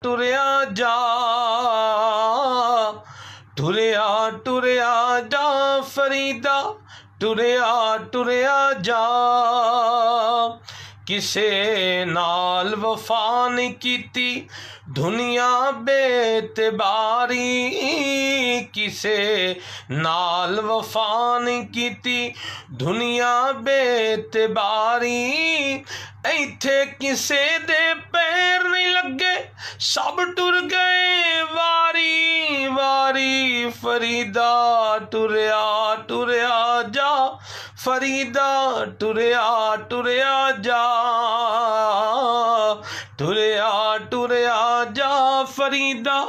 ٹریا جا ٹریا ٹریا جا فریدا ٹریا ٹریا جا کسے نال وفا نہیں کیتی دنیا بے اعتباری کسے نال وفا نہیں کیتی دنیا بے اعتباری ایتھے کسے دے پیر نہیں لگے سب ٹر گئے واری واری فریدا ٹریا ٹریا جا فریدا ٹریا ٹریا جا ٹریا ٹریا جا فریدا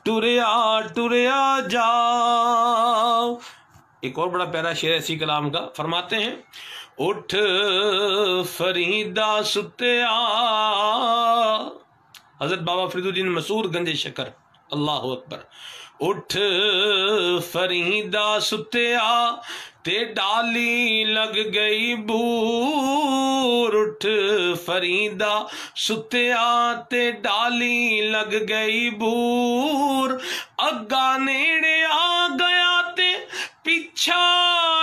ٹریا ٹریا جا۔ ایک اور بڑا پیارا شعر اسی کلام کا فرماتے ہیں اٹھ فریدا ستیا، حضرت بابا فرید الدین مسعود گنج شکر، اللہ اکبر۔ اٹھ فریدا ستیا تے ڈالی لگ گئی بور، اٹھ فریدا ستیا تے ڈالی لگ گئی بور، اگا نیڑے آ گیا تے پیچھا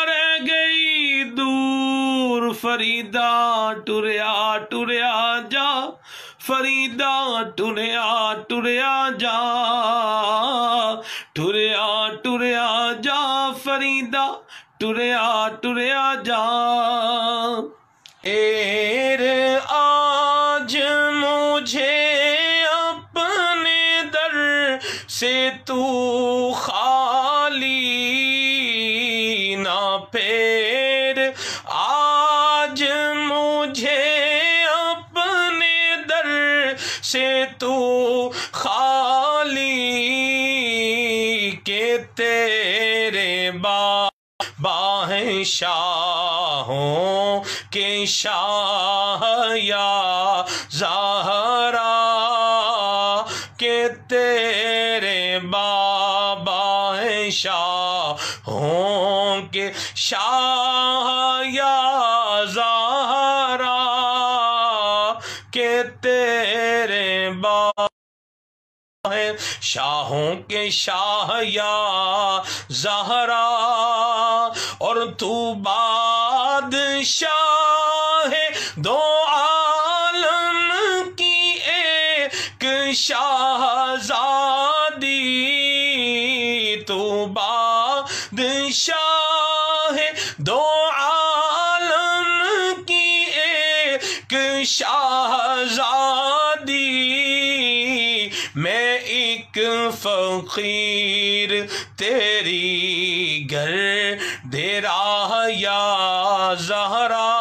رہ گئی دور، فریدا ٹریا ٹریا جا فریدا ٹریا ٹریا جا ٹریا ٹریا جا فریدا ٹریا ٹریا جا۔ ایر آج مجھے اپنے در سے تو خالی نہ پھیر، آج مجھے اپنے در سے تو خالی کہ تیرے باہیں شاہوں کے شاہ یا زہرا، کہ تیرے باہیں شاہوں کے شاہ یا زہرا، کہ تیرے شاہوں کے شاہ یا زہرا، اور تو بادشاہ دو عالم کی ایک شاہزادی، تو بادشاہ دو عالم کی ایک شاہزادی، میں ایک فقیر تیری گھر دے راہ یا زہرا،